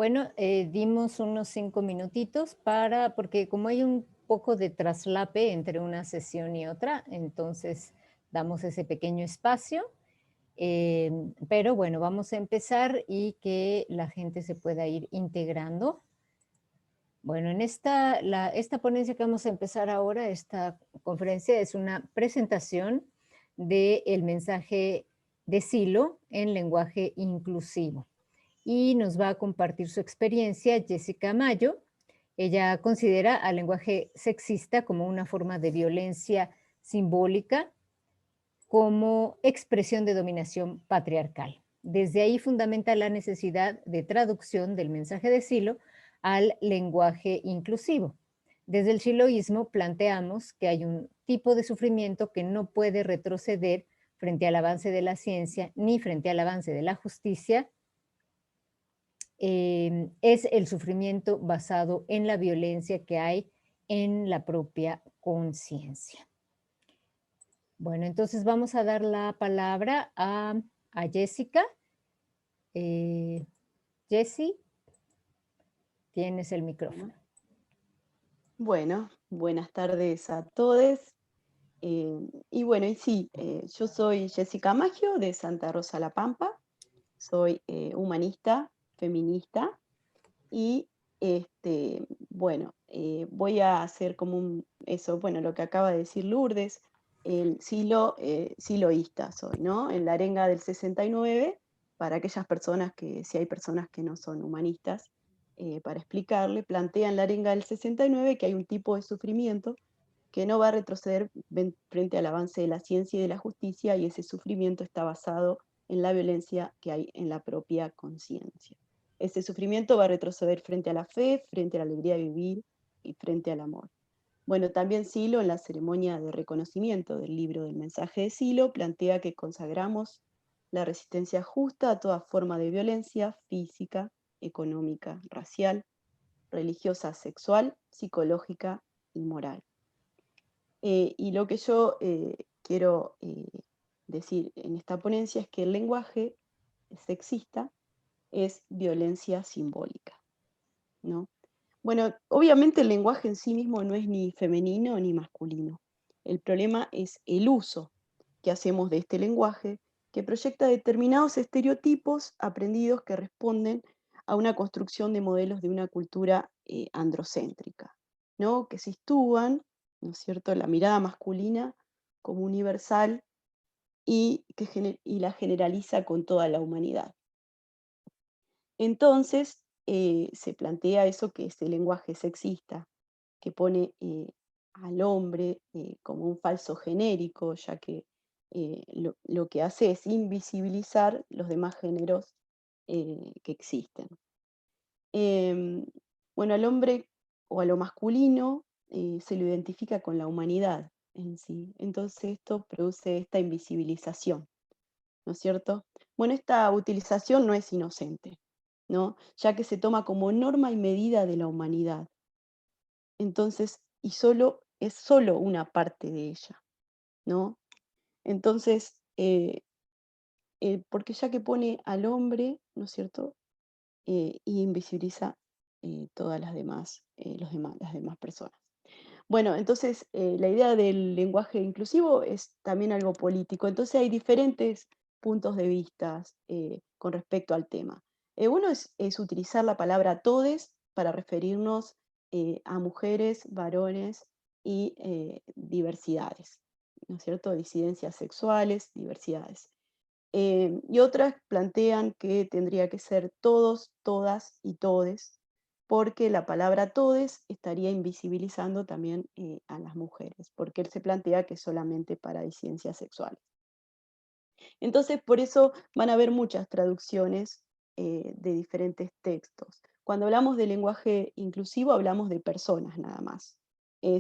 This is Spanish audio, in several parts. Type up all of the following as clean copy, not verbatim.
Bueno, dimos unos 5 minutitos porque como hay un poco de traslape entre una sesión y otra, entonces damos ese pequeño espacio. Pero bueno, vamos a empezar y que la gente se pueda ir integrando. Bueno, esta ponencia que vamos a empezar ahora, esta conferencia es una presentación del mensaje de Silo en lenguaje inclusivo y nos va a compartir su experiencia Jessica Mayo. Ella considera al lenguaje sexista como una forma de violencia simbólica, como expresión de dominación patriarcal. Desde ahí fundamenta la necesidad de traducción del mensaje de Silo al lenguaje inclusivo. Desde el siloísmo planteamos que hay un tipo de sufrimiento que no puede retroceder frente al avance de la ciencia ni frente al avance de la justicia. Es el sufrimiento basado en la violencia que hay en la propia conciencia. Bueno, entonces vamos a dar la palabra a Jessica. Jessie, tienes el micrófono. Bueno, buenas tardes a todos. Y bueno, yo soy Jessica Maggio de Santa Rosa La Pampa, soy humanista, feminista y voy a hacer como lo que acaba de decir Lourdes, siloísta soy, ¿no? En la arenga del 69, para aquellas personas si hay personas que no son humanistas, para explicarle, plantea en la arenga del 69 que hay un tipo de sufrimiento que no va a retroceder frente al avance de la ciencia y de la justicia, y ese sufrimiento está basado en la violencia que hay en la propia conciencia. Ese sufrimiento va a retroceder frente a la fe, frente a la alegría de vivir y frente al amor. Bueno, también Silo, en la ceremonia de reconocimiento del libro del mensaje de Silo, plantea que consagramos la resistencia justa a toda forma de violencia física, económica, racial, religiosa, sexual, psicológica y moral. Y lo que yo quiero decir en esta ponencia es que el lenguaje sexista es violencia simbólica, ¿no? Bueno, obviamente el lenguaje en sí mismo no es ni femenino ni masculino. El problema es el uso que hacemos de este lenguaje, que proyecta determinados estereotipos aprendidos que responden a una construcción de modelos de una cultura androcéntrica, ¿no? Que sitúan, ¿no es cierto?, la mirada masculina como universal y la generaliza con toda la humanidad. Entonces, se plantea eso que es el lenguaje sexista, que pone al hombre como un falso genérico, ya que lo que hace es invisibilizar los demás géneros que existen. Em, bueno, al hombre o a lo masculino se lo identifica con la humanidad en sí. Entonces esto produce esta invisibilización, ¿no es cierto? Bueno, esta utilización no es inocente, ¿no? Ya que se toma como norma y medida de la humanidad. Entonces, es solo una parte de ella, ¿no? Entonces, porque ya que pone al hombre, ¿no es cierto? Y invisibiliza todas las demás personas. Bueno, entonces la idea del lenguaje inclusivo es también algo político. Entonces hay diferentes puntos de vista con respecto al tema. Uno es utilizar la palabra todes para referirnos a mujeres, varones y diversidades, ¿no es cierto? Disidencias sexuales, diversidades. Y otras plantean que tendría que ser todos, todas y todes, porque la palabra todes estaría invisibilizando también a las mujeres, porque él se plantea que es solamente para disidencias sexuales. Entonces, por eso van a haber muchas traducciones de diferentes textos. Cuando hablamos de lenguaje inclusivo, hablamos de personas nada más.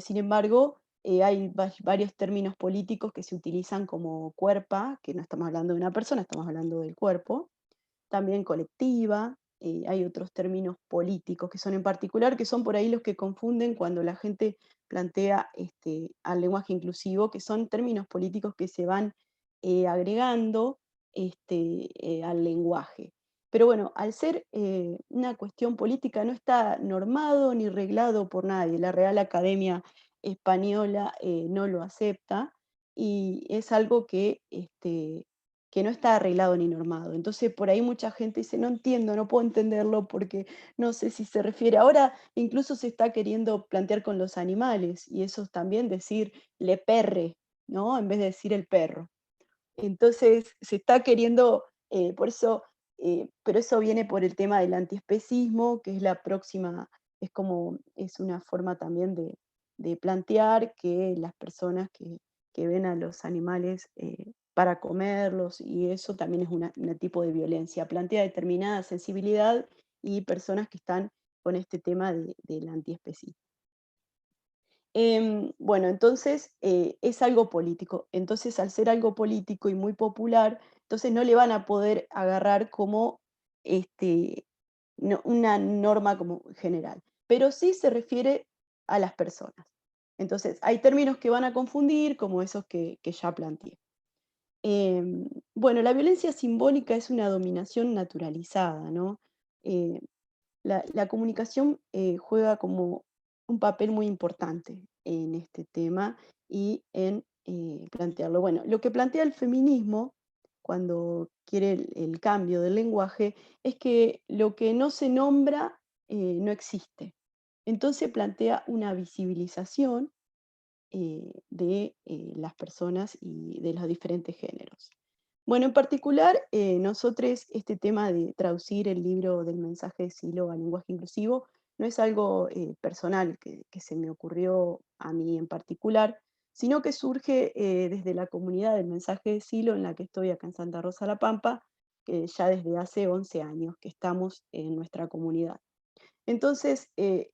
Sin embargo, hay varios términos políticos que se utilizan como cuerpa, que no estamos hablando de una persona, estamos hablando del cuerpo, también colectiva, hay otros términos políticos que son en particular, que son por ahí los que confunden cuando la gente plantea al lenguaje inclusivo, que son términos políticos que se van agregando al lenguaje. Pero bueno, al ser una cuestión política no está normado ni reglado por nadie. La Real Academia Española no lo acepta y es algo que no está arreglado ni normado. Entonces por ahí mucha gente dice, no entiendo, no puedo entenderlo porque no sé si se refiere. Ahora incluso se está queriendo plantear con los animales y eso es también decir le perre, ¿no? En vez de decir el perro. Entonces se está queriendo, por eso, pero eso viene por el tema del antiespecismo, que es la próxima, es como, es una forma también de plantear que las personas que ven a los animales para comerlos, y eso también es un tipo de violencia, plantea determinada sensibilidad y personas que están con este tema del antiespecismo. Bueno, entonces es algo político. Entonces, al ser algo político y muy popular, entonces no le van a poder agarrar como este, una norma como general, pero sí se refiere a las personas. Entonces, hay términos que van a confundir, como esos que ya planteé. Bueno, la violencia simbólica es una dominación naturalizada, ¿no? Eh, la comunicación juega como un papel muy importante en este tema y en plantearlo. Bueno, lo que plantea el feminismo cuando quiere el cambio del lenguaje es que lo que no se nombra no existe. Entonces plantea una visibilización de las personas y de los diferentes géneros. Bueno, en particular, nosotros este tema de traducir el libro del mensaje de Silo al lenguaje inclusivo no es algo personal que se me ocurrió a mí en particular, sino que surge desde la comunidad del mensaje de Silo en la que estoy acá en Santa Rosa La Pampa, que ya desde hace 11 años que estamos en nuestra comunidad. Entonces,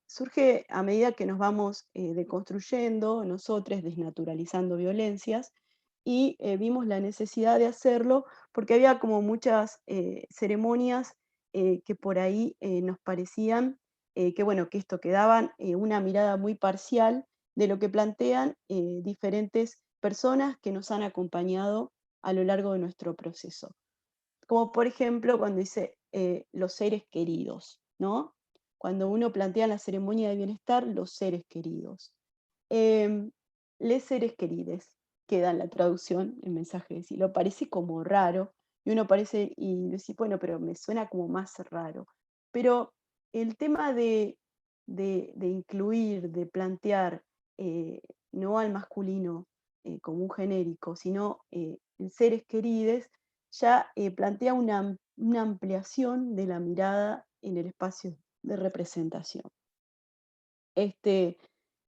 surge a medida que nos vamos deconstruyendo, nosotros desnaturalizando violencias, y vimos la necesidad de hacerlo porque había como muchas ceremonias que por ahí nos parecían que, bueno, que esto, que daban una mirada muy parcial de lo que plantean diferentes personas que nos han acompañado a lo largo de nuestro proceso. Como por ejemplo cuando dice los seres queridos, ¿no? Cuando uno plantea la ceremonia de bienestar, los seres queridos. Em, les seres querides, queda en la traducción, el mensaje de sí. Lo parece como raro, y uno parece, y decir, bueno, pero me suena como más raro. Pero el tema de incluir, de plantear, no al masculino como un genérico, sino el seres querides, ya plantea una ampliación de la mirada en el espacio de representación. Este,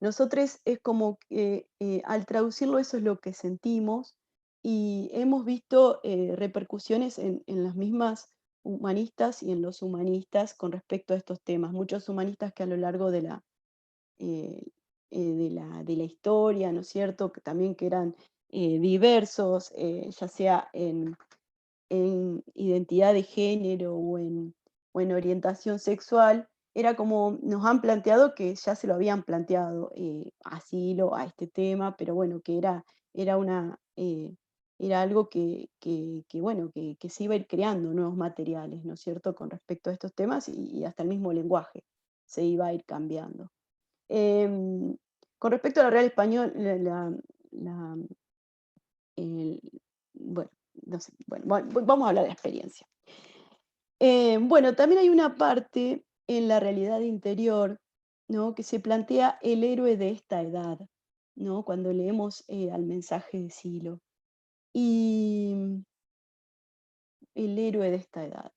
nosotros es como que al traducirlo eso es lo que sentimos y hemos visto repercusiones en las mismas humanistas y en los humanistas con respecto a estos temas. Muchos humanistas que a lo largo eh, de la historia, ¿no es cierto? Que también que eran diversos, ya sea en identidad de género o en orientación sexual, era como nos han planteado que ya se lo habían planteado asilo a este tema, pero bueno, que era una, era algo bueno, que se iba a ir creando nuevos materiales, ¿no es cierto?, con respecto a estos temas y hasta el mismo lenguaje se iba a ir cambiando. Em, con respecto a la Real Español, la, el- bueno, no sé, bueno, vamos a hablar de la experiencia. Bueno, también hay una parte en la realidad interior, ¿no? Que se plantea el héroe de esta edad, ¿no? Cuando leemos al mensaje de Silo. Y el héroe de esta edad.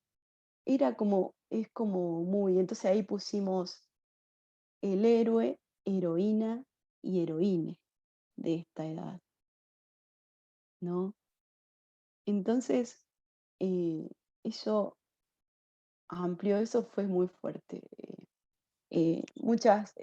Era como, es como muy, entonces ahí pusimos el héroe, heroína y heroíne de esta edad, ¿no? Entonces, eso amplió, eso fue muy fuerte. Muchas,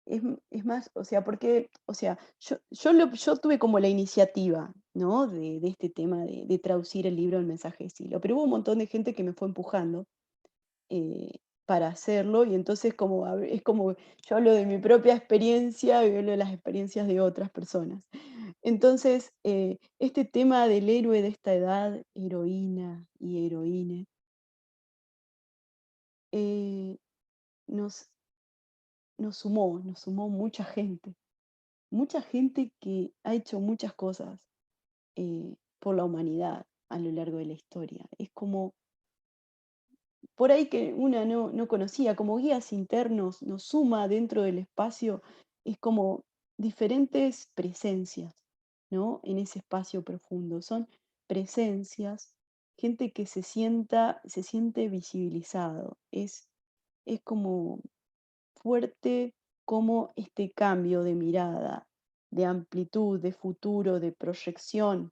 es más, o sea, porque, o sea, yo tuve como la iniciativa, ¿no? De este tema de traducir el libro El mensaje de Silo, pero hubo un montón de gente que me fue empujando para hacerlo y entonces como, es como, yo hablo de mi propia experiencia y hablo de las experiencias de otras personas. Entonces, este tema del héroe de esta edad, heroína y heroíne, eh, nos, nos sumó mucha gente que ha hecho muchas cosas por la humanidad a lo largo de la historia. Es como por ahí que una no conocía, como guías internos, nos suma dentro del espacio, es como diferentes presencias, ¿no? En ese espacio profundo. Son presencias, gente que se siente visibilizado. Es como fuerte como este cambio de mirada, de amplitud, de futuro, de proyección,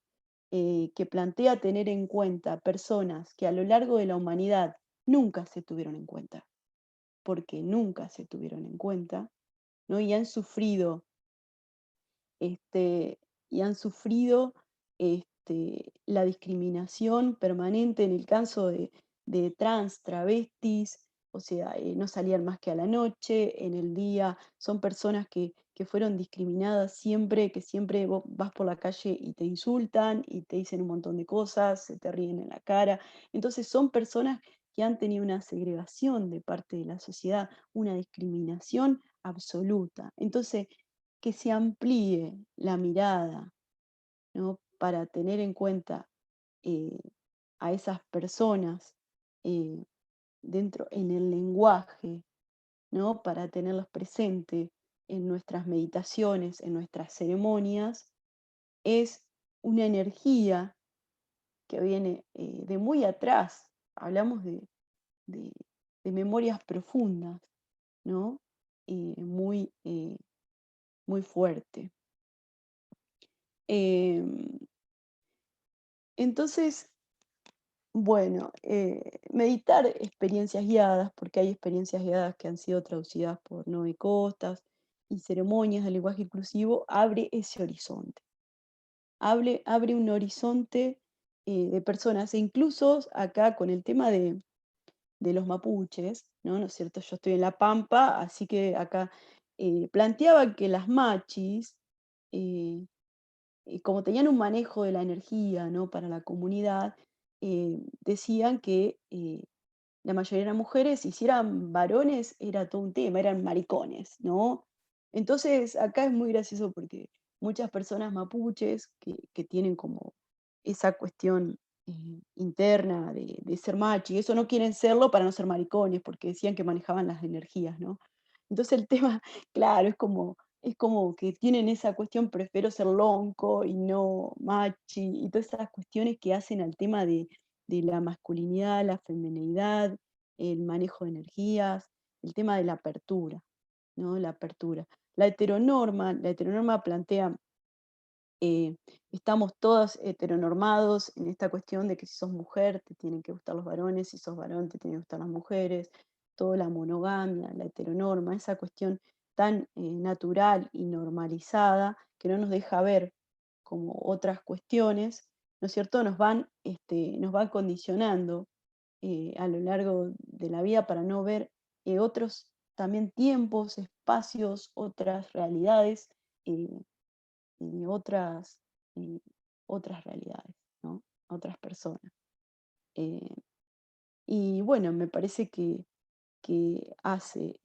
que plantea tener en cuenta personas que a lo largo de la humanidad nunca se tuvieron en cuenta, porque nunca se tuvieron en cuenta, ¿no? Este, y han sufrido la discriminación permanente en el caso de trans, travestis, o sea, no salían más que a la noche, en el día, son personas que fueron discriminadas siempre, que siempre vos vas por la calle y te insultan y te dicen un montón de cosas, se te ríen en la cara. Entonces son personas que han tenido una segregación de parte de la sociedad, una discriminación absoluta. Entonces, que se amplíe la mirada, ¿no? Para tener en cuenta eh, a esas personas eh, dentro en el lenguaje, ¿no? Para tenerlos presentes en nuestras meditaciones, en nuestras ceremonias, es una energía que viene de muy atrás. Hablamos de- de memorias profundas, ¿no? Muy, muy fuerte. Em, entonces, bueno, meditar experiencias guiadas, porque hay experiencias guiadas que han sido traducidas por Noé Costas y ceremonias de lenguaje inclusivo, abre ese horizonte, abre un horizonte de personas, e incluso acá con el tema de los mapuches, ¿no? ¿No es cierto? Yo estoy en La Pampa, así que acá planteaban que las machis, eh, como tenían un manejo de la energía, ¿no? Para la comunidad, decían que la mayoría eran mujeres, y si eran varones era todo un tema, eran maricones, ¿no? Entonces acá es muy gracioso porque muchas personas mapuches que tienen como esa cuestión interna de ser machi, y eso no quieren serlo para no ser maricones, porque decían que manejaban las energías, ¿no? Entonces el tema, claro, es como que tienen esa cuestión, prefiero ser lonco y no machi, y todas esas cuestiones que hacen al tema de la masculinidad, la femineidad, el manejo de energías, el tema de la apertura, ¿no? La apertura. La heteronorma plantea, eh, estamos todos heteronormados en esta cuestión de que si sos mujer te tienen que gustar los varones, si sos varón te tienen que gustar las mujeres, toda la monogamia, la heteronorma, esa cuestión tan natural y normalizada que no nos deja ver como otras cuestiones, ¿no es cierto? Nos van condicionando a lo largo de la vida para no ver otros también tiempos, espacios, otras realidades eh, y y otras realidades, ¿no? Otras personas. Eh, y bueno, me parece que hace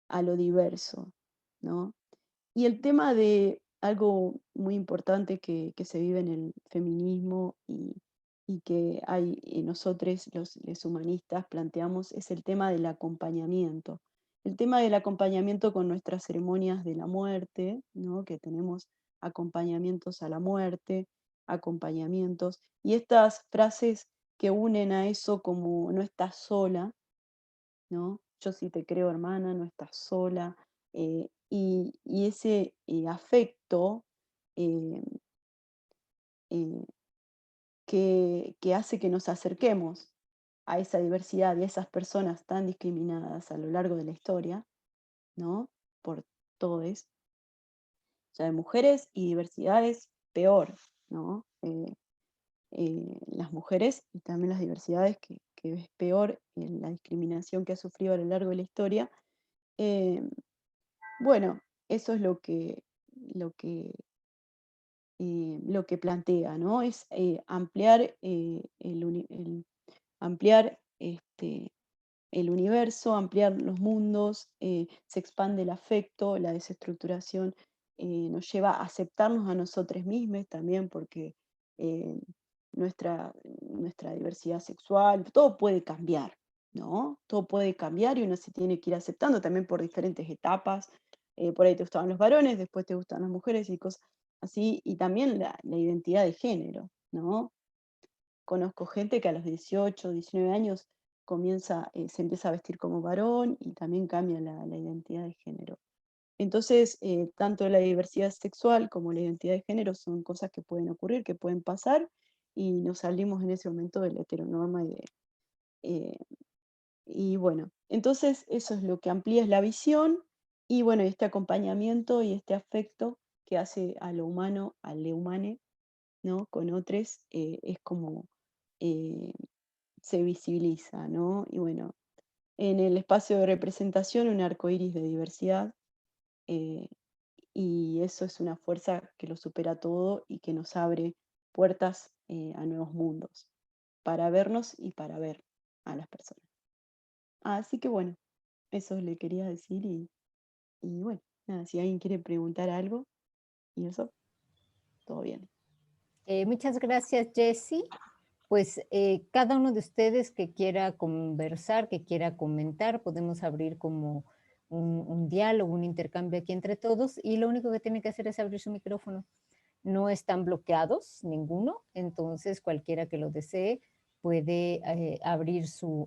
a lo diverso, ¿no? Y el tema de algo muy importante que se vive en el feminismo y que hay nosotros los humanistas planteamos es el tema del acompañamiento. El tema del acompañamiento con nuestras ceremonias de la muerte, ¿no? Que tenemos acompañamientos a la muerte, acompañamientos, y estas frases que unen a eso como no estás sola, ¿no? Yo sí te creo, hermana, no estás sola. Y ese afecto eh, eh, que hace que nos acerquemos a esa diversidad y a esas personas tan discriminadas a lo largo de la historia, ¿no? Por todos, ya de mujeres y diversidades, peor, ¿no? Las mujeres y también las diversidades, que es peor la discriminación que ha sufrido a lo largo de la historia. eh, Bueno, eso es lo que, lo que plantea, ¿no? Es ampliar, ampliar el universo, ampliar los mundos, se expande el afecto, la desestructuración nos lleva a aceptarnos a nosotros mismos también, porque eh, nuestra diversidad sexual, todo puede cambiar, ¿no? Todo puede cambiar y uno se tiene que ir aceptando también por diferentes etapas. Por ahí te gustaban los varones, después te gustan las mujeres y cosas así, y también la identidad de género, ¿no? Conozco gente que a los 18, 19 años se empieza a vestir como varón y también cambia la identidad de género. Entonces, tanto la diversidad sexual como la identidad de género son cosas que pueden ocurrir, que pueden pasar, y nos salimos en ese momento de la heteronorma eh, y bueno, entonces eso es lo que amplía es la visión y bueno, este acompañamiento y este afecto que hace a lo humano, al le humane, ¿no? Con otros, es como eh, se visibiliza, ¿no? Y bueno, en el espacio de representación, un arco iris de diversidad, eh, y eso es una fuerza que lo supera todo y que nos abre puertas a nuevos mundos, para vernos y para ver a las personas. Así que bueno, eso le quería decir y bueno, nada, si alguien quiere preguntar algo y eso, todo bien. Muchas gracias, Jessie. Pues cada uno de ustedes que quiera conversar, que quiera comentar, podemos abrir como un diálogo, un intercambio aquí entre todos y lo único que tienen que hacer es abrir su micrófono. No están bloqueados ninguno, entonces cualquiera que lo desee puede abrir su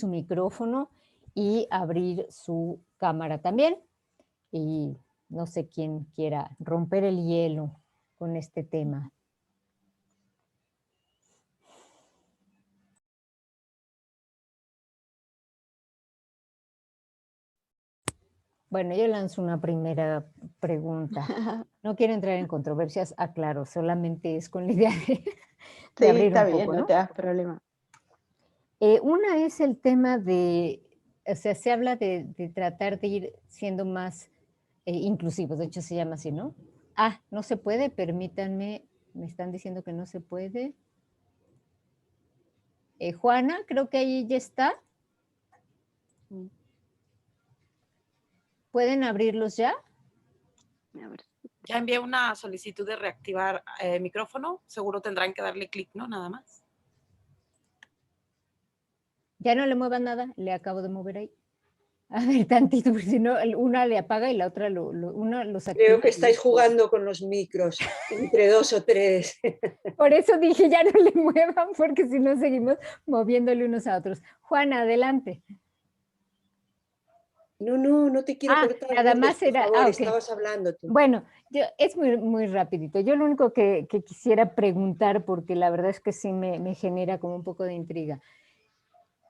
micrófono y abrir su cámara también. Y no sé quién quiera romper el hielo con este tema. Bueno, yo lanzo una primera pregunta. No quiero entrar en controversias, aclaro, solamente es con la idea de Sí, abrir está un bien, poco, no ¿no? te das problema. Una es el tema de, o sea, se habla de tratar de ir siendo más inclusivos, de hecho se llama así, ¿no? Ah, no se puede, permítanme, me están diciendo que no se puede. Juana, creo que ahí ya está. Mm, ¿Pueden abrirlos ya? a ver. Ya envié una solicitud de reactivar micrófono. Seguro tendrán que darle clic, ¿no? Nada más. Ya no le muevan nada, le acabo de mover ahí. A ver, tantito, porque si no, una le apaga y la otra una los activa. Creo que estáis jugando con los micros, entre dos o tres. Por eso dije, ya no le muevan, porque si no seguimos moviéndole unos a otros. Juana, adelante. No te quiero cortar, nada Lourdes, más por era, favor, ok. estabas hablando tú. Bueno, es muy, muy rapidito. Yo lo único que quisiera preguntar, porque la verdad es que sí me genera como un poco de intriga.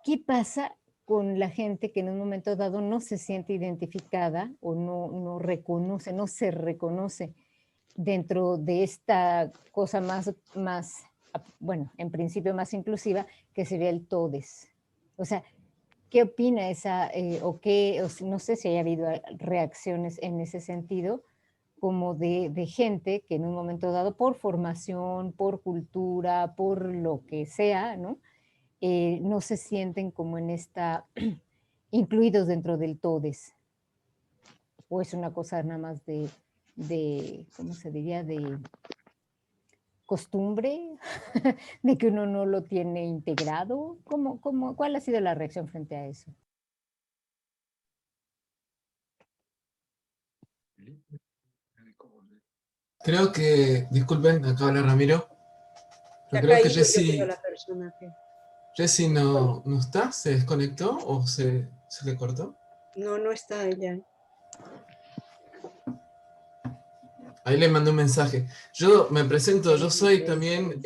¿Qué pasa con la gente que en un momento dado no se siente identificada o no reconoce, no se reconoce dentro de esta cosa más, bueno, en principio más inclusiva, que sería el TODES? O sea, ¿qué opina esa, o qué, no sé si haya habido reacciones en ese sentido, como de gente que en un momento dado, por formación, por cultura, por lo que sea, ¿no? No se sienten como en esta, incluidos dentro del TODES, o es una cosa nada más ¿cómo se diría? De costumbre, de que uno no lo tiene integrado. ¿Cuál ha sido la reacción frente a eso? Creo que, disculpen, acá habla Ramiro, Se pero ha creo que caído, yo creo, la persona que... Jessie no está, se desconectó o se le cortó. No está ella. Ahí le mandé un mensaje. Yo me presento, yo soy también,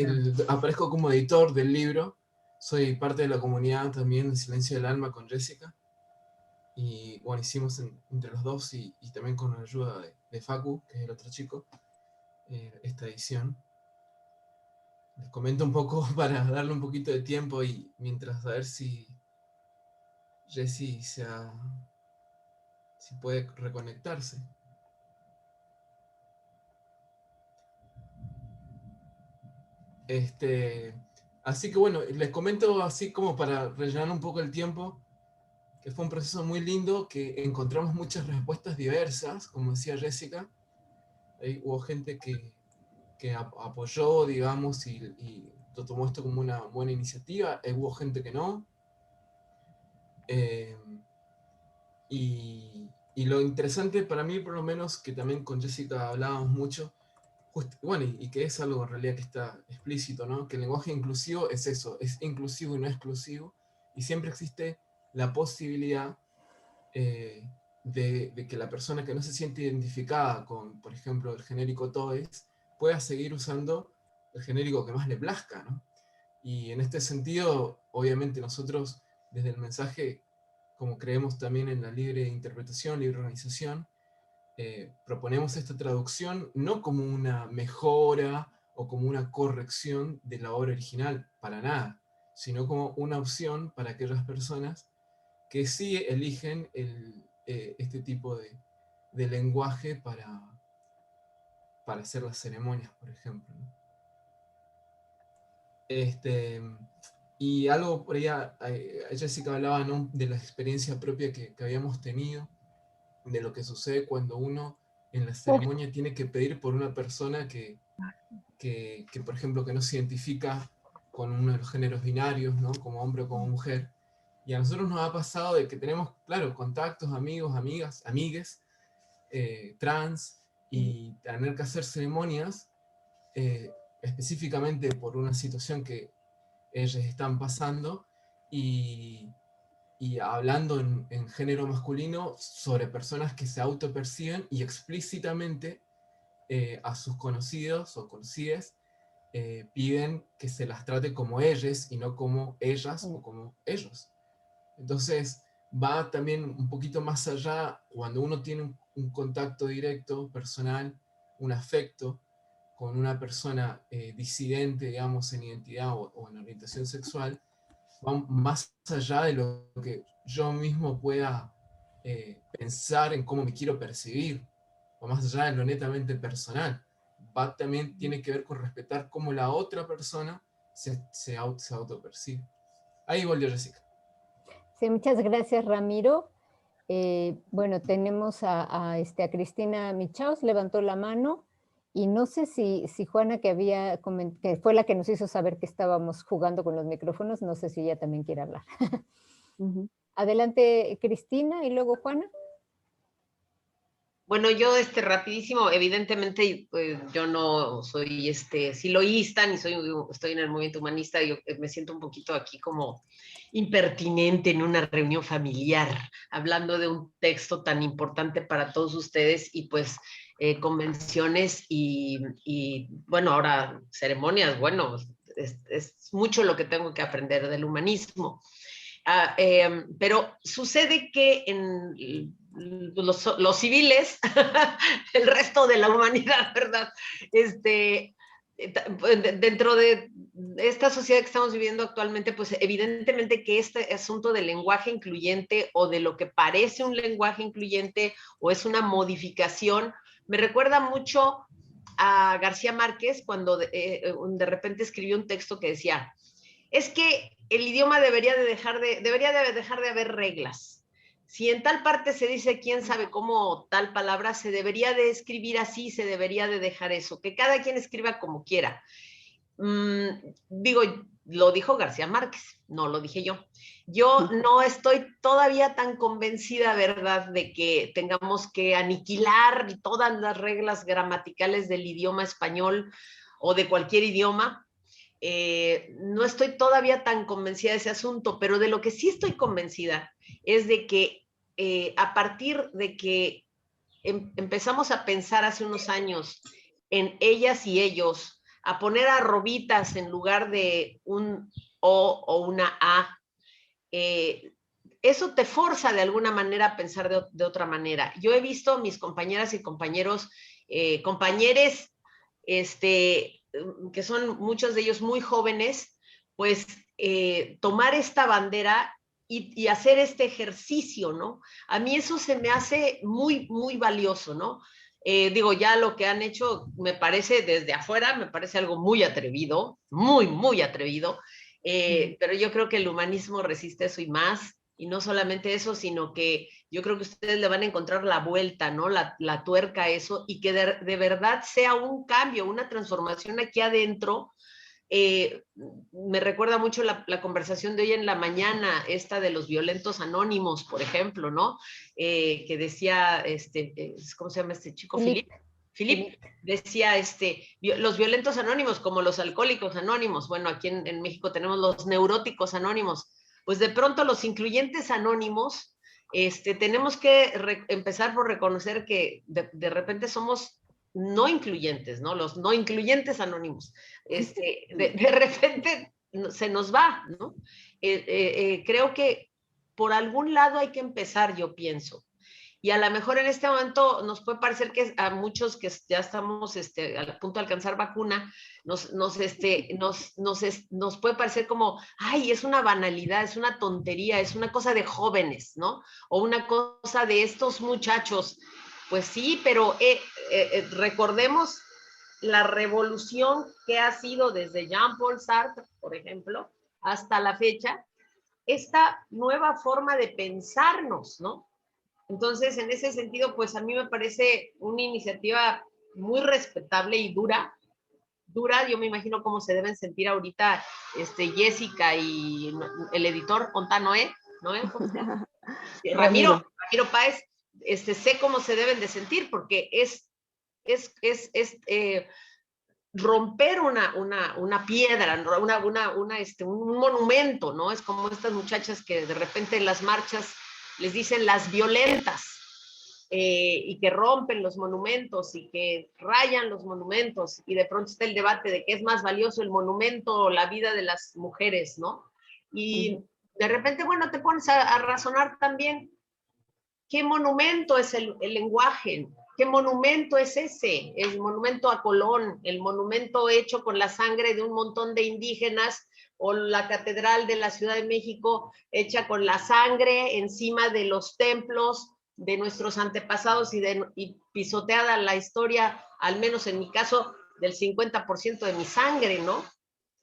aparezco como editor del libro, soy parte de la comunidad también de Silencio del Alma con Jessica. Y bueno, hicimos entre los dos y también con la ayuda de Facu, que es el otro chico, esta edición. Les comento un poco para darle un poquito de tiempo y mientras a ver si Jessie si puede reconectarse. Así que bueno, les comento así como para rellenar un poco el tiempo, que fue un proceso muy lindo, que encontramos muchas respuestas diversas, como decía Jessica. Ahí hubo gente que apoyó, digamos, y tomó esto como una buena iniciativa, hubo gente que no. Eh, y lo interesante para mí, por lo menos, que también con Jessica hablábamos mucho, bueno, y que es algo en realidad que está explícito, ¿no? Que el lenguaje inclusivo es eso, es inclusivo y no exclusivo, y siempre existe la posibilidad de que la persona que no se siente identificada con, por ejemplo, el genérico todes, pueda seguir usando el genérico que más le plazca, ¿no? Y en este sentido, obviamente nosotros, desde el mensaje, como creemos también en la libre interpretación, libre organización, proponemos esta traducción no como una mejora o como una corrección de la obra original, para nada, sino como una opción para aquellas personas que sí eligen este tipo de lenguaje para hacer las ceremonias, por ejemplo, ¿no? Y algo por allá, Jessica hablaba, ¿no?, de la experiencia propia que habíamos tenido, de lo que sucede cuando uno en la ceremonia tiene que pedir por una persona que, por ejemplo, que no se identifica con uno de los géneros binarios, ¿no?, como hombre o como mujer. Y a nosotros nos ha pasado de que tenemos, claro, contactos, amigos, amigas, amigues, trans, y tener que hacer ceremonias específicamente por una situación que ellos están pasando, y hablando en género masculino sobre personas que se autoperciben y explícitamente a sus conocidos o conocidas piden que se las trate como ellos y no como ellas o como ellos. Entonces va también un poquito más allá cuando uno tiene un contacto directo, personal, un afecto con una persona disidente, digamos, en identidad o en orientación sexual, va más allá de lo que yo mismo pueda pensar en cómo me quiero percibir, o más allá de lo netamente personal. Va también tiene que ver con respetar cómo la otra persona se autopercibe. Ahí volvió Jessica. Sí, muchas gracias, Ramiro. Bueno, tenemos a Cristina Michaus, levantó la mano, y no sé si Juana, que fue la que nos hizo saber que estábamos jugando con los micrófonos, no sé si ella también quiere hablar. Adelante, Cristina, y luego Juana. Bueno, yo rapidísimo, evidentemente yo no soy siloísta, ni estoy en el movimiento humanista, yo me siento un poquito aquí como impertinente en una reunión familiar, hablando de un texto tan importante para todos ustedes, y pues convenciones y bueno, ahora ceremonias, bueno, es mucho lo que tengo que aprender del humanismo. Pero sucede que en los civiles, el resto de la humanidad, ¿verdad? Dentro de esta sociedad que estamos viviendo actualmente, pues evidentemente que este asunto del lenguaje incluyente o de lo que parece un lenguaje incluyente o es una modificación, me recuerda mucho a García Márquez cuando de repente escribió un texto que decía, es que el idioma debería de dejar de haber reglas. Si en tal parte se dice quién sabe cómo tal palabra, se debería de escribir así, se debería de dejar eso, que cada quien escriba como quiera. Digo, lo dijo García Márquez, no lo dije yo. Yo no estoy todavía tan convencida, ¿verdad?, de que tengamos que aniquilar todas las reglas gramaticales del idioma español o de cualquier idioma. No estoy todavía tan convencida de ese asunto, pero de lo que sí estoy convencida es de que a partir de que empezamos a pensar hace unos años en ellas y ellos, a poner arrobitas en lugar de un O una A, eso te forza de alguna manera a pensar de otra manera. Yo he visto mis compañeras y compañeros, compañeres, que son muchos de ellos muy jóvenes, pues tomar esta bandera y hacer este ejercicio, ¿no? A mí eso se me hace muy, muy valioso, ¿no? Digo, ya lo que han hecho me parece desde afuera, me parece algo muy atrevido, muy, muy atrevido, pero yo creo que el humanismo resiste eso y más, y no solamente eso, sino que yo creo que ustedes le van a encontrar la vuelta, ¿no? La tuerca a eso, y que de verdad sea un cambio, una transformación aquí adentro. Me recuerda mucho la conversación de hoy en la mañana, esta de los violentos anónimos, por ejemplo, ¿no? Que decía, ¿cómo se llama este chico? Philip decía, los violentos anónimos, como los alcohólicos anónimos. Bueno, aquí en México tenemos los neuróticos anónimos. Pues de pronto los incluyentes anónimos, tenemos que empezar por reconocer que de repente somos no incluyentes, ¿no? Los no incluyentes anónimos. De repente se nos va, ¿no? Creo que por algún lado hay que empezar, yo pienso. Y a lo mejor en este momento nos puede parecer que a muchos que ya estamos a punto de alcanzar vacuna, nos puede parecer como, ay, es una banalidad, es una tontería, es una cosa de jóvenes, ¿no? O una cosa de estos muchachos. Pues sí, pero recordemos la revolución que ha sido desde Jean-Paul Sartre, por ejemplo, hasta la fecha, esta nueva forma de pensarnos, ¿no? Entonces, en ese sentido, pues a mí me parece una iniciativa muy respetable y dura. Yo me imagino cómo se deben sentir ahorita Jessica y el editor, Noé, Ramiro Páez, sé cómo se deben de sentir, porque es romper una piedra, un monumento, ¿no? Es como estas muchachas que de repente en las marchas les dicen las violentas, y que rompen los monumentos y que rayan los monumentos, y de pronto está el debate de qué es más valioso, el monumento o la vida de las mujeres, ¿no? Y de repente, bueno, te pones a razonar también, ¿qué monumento es el lenguaje? ¿Qué monumento es ese? El monumento a Colón, el monumento hecho con la sangre de un montón de indígenas, o la catedral de la Ciudad de México hecha con la sangre encima de los templos de nuestros antepasados y pisoteada la historia, al menos en mi caso, del 50% de mi sangre, ¿no?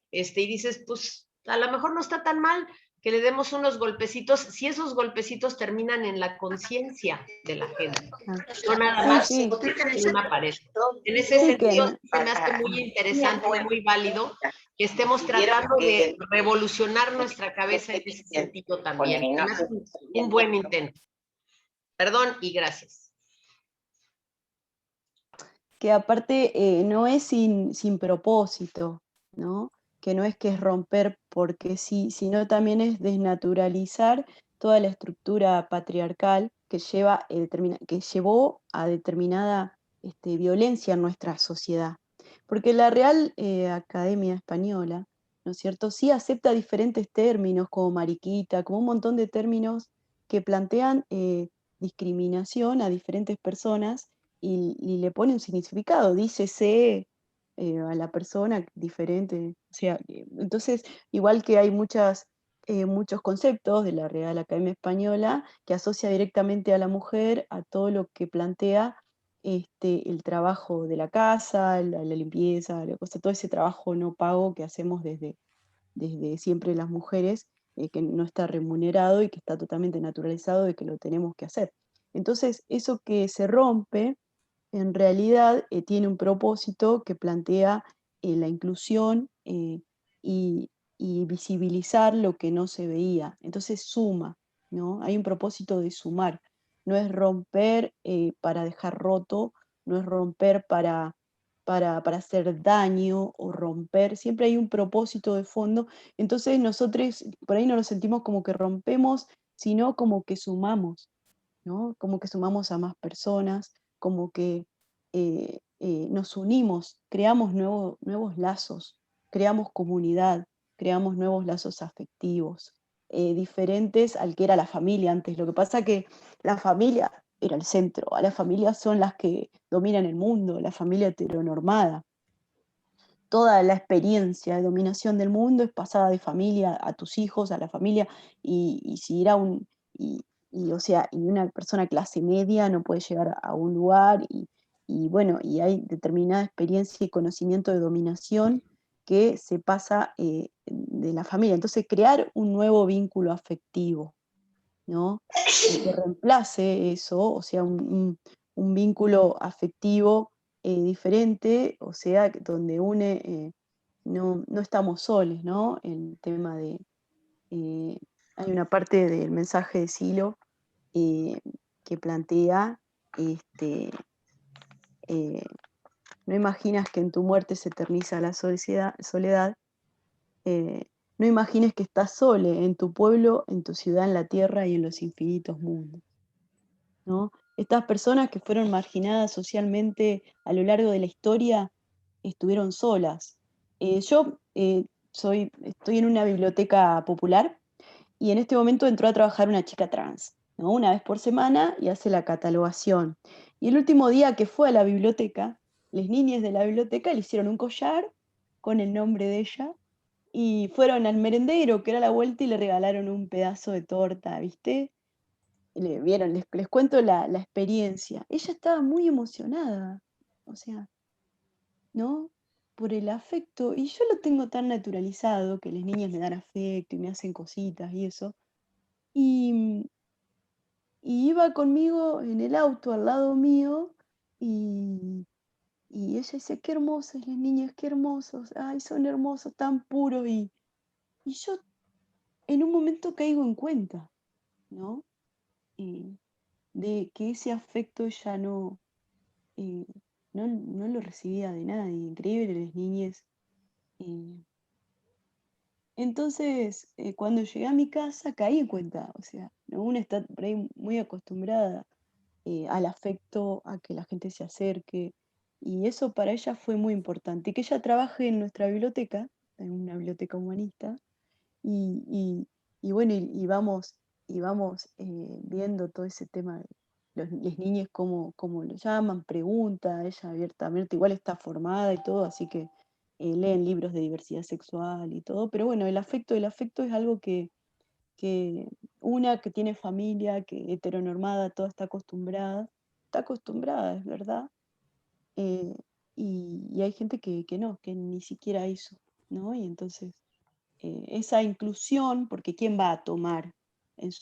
Y dices, pues a lo mejor no está tan mal que le demos unos golpecitos, si esos golpecitos terminan en la conciencia de la gente, no nada más en una pared. En ese sentido, se me hace muy interesante y muy válido que estemos tratando de revolucionar nuestra cabeza en ese sentido también. Un buen intento. Perdón y gracias. Que aparte no es sin propósito, ¿no? Que no es que es romper porque sí, sino también es desnaturalizar toda la estructura patriarcal que llevó a determinada violencia en nuestra sociedad. Porque la Real Academia Española, ¿no es cierto?, sí acepta diferentes términos como mariquita, como un montón de términos que plantean discriminación a diferentes personas y le pone un significado, dícese a la persona diferente. O sea, entonces, igual que hay muchos conceptos de la Real Academia Española que asocia directamente a la mujer a todo lo que plantea el trabajo de la casa, la limpieza, todo ese trabajo no pago que hacemos desde siempre las mujeres, que no está remunerado y que está totalmente naturalizado de que lo tenemos que hacer. Entonces, eso que se rompe, en realidad tiene un propósito que plantea la inclusión y visibilizar lo que no se veía. Entonces suma, ¿no? Hay un propósito de sumar. No es romper para dejar roto, no es romper para hacer daño o romper, siempre hay un propósito de fondo. Entonces nosotros por ahí no nos sentimos como que rompemos, sino como que sumamos, ¿no? Como que sumamos a más personas, como que nos unimos, creamos nuevos lazos, creamos comunidad, creamos nuevos lazos afectivos, diferentes al que era la familia antes. Lo que pasa que la familia era el centro, a las familias son las que dominan el mundo, la familia heteronormada. Toda la experiencia de dominación del mundo es pasada de familia a tus hijos, a la familia, y si era o sea, y una persona clase media no puede llegar a un lugar, bueno, y hay determinada experiencia y conocimiento de dominación que se pasa de la familia. Entonces, crear un nuevo vínculo afectivo, ¿no? Que reemplace eso, o sea, un vínculo afectivo diferente, o sea, donde no estamos solos, ¿no? El tema de, hay una parte del mensaje de Silo que plantea, eh, no imaginas que en tu muerte se eterniza la soledad, eh, no imagines que estás sole en tu pueblo, en tu ciudad, en la tierra y en los infinitos mundos, ¿no? Estas personas que fueron marginadas socialmente a lo largo de la historia estuvieron solas. Yo estoy en una biblioteca popular y en este momento entró a trabajar una chica trans, ¿no? Una vez por semana y hace la catalogación. Y el último día que fue a la biblioteca, las niñas de la biblioteca le hicieron un collar con el nombre de ella y fueron al merendero, que era la vuelta, y le regalaron un pedazo de torta, ¿viste? Vieron, les cuento la experiencia. Ella estaba muy emocionada, o sea, ¿no? Por el afecto, y yo lo tengo tan naturalizado que las niñas me dan afecto y me hacen cositas y eso. Y, y iba conmigo en el auto al lado mío y, y ella decía, qué hermosas las niñas, qué hermosos, ay, son hermosos, tan puros. Y yo en un momento caigo en cuenta, ¿no? De que ese afecto ella eh, no lo recibía de nadie, increíble las niñas. eh. Entonces, cuando llegué a mi casa caí en cuenta, o sea, ¿no? Una está por ahí muy acostumbrada al afecto, a que la gente se acerque, y eso para ella fue muy importante. Y que ella trabaje en nuestra biblioteca, en una biblioteca humanista, y, y- y bueno, y vamos viendo todo ese tema de las niñas, cómo lo llaman, pregunta, ella abiertamente, igual está formada y todo, así que leen libros de diversidad sexual y todo, pero bueno, el afecto es algo que una que tiene familia, que heteronormada, toda está acostumbrada, es verdad, eh, y hay gente que no, que ni siquiera eso, ¿no? Y entonces esa inclusión, porque ¿quién va a tomar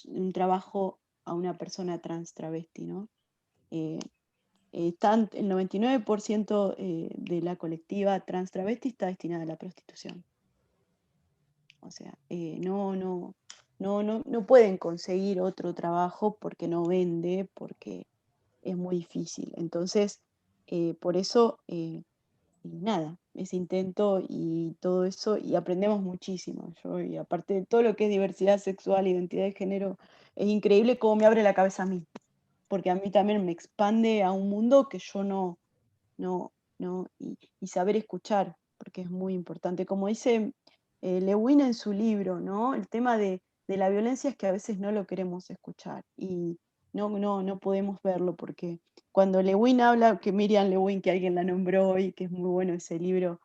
un trabajo a una persona trans travesti, ¿no? Eh, el 99% de la colectiva trans travesti está destinada a la prostitución. O sea, no pueden conseguir otro trabajo porque no vende, porque es muy difícil. Entonces, por eso, y nada, ese intento y todo eso, y aprendemos muchísimo. Y aparte de todo lo que es diversidad sexual, identidad de género, es increíble cómo me abre la cabeza a mí, porque a mí también me expande a un mundo que yo no, y saber escuchar, porque es muy importante. Como dice Lewin en su libro, ¿no? El tema de la violencia es que a veces no lo queremos escuchar y no podemos verlo, porque cuando Lewin habla, que Miriam Lewin, que alguien la nombró hoy, que es muy bueno ese libro,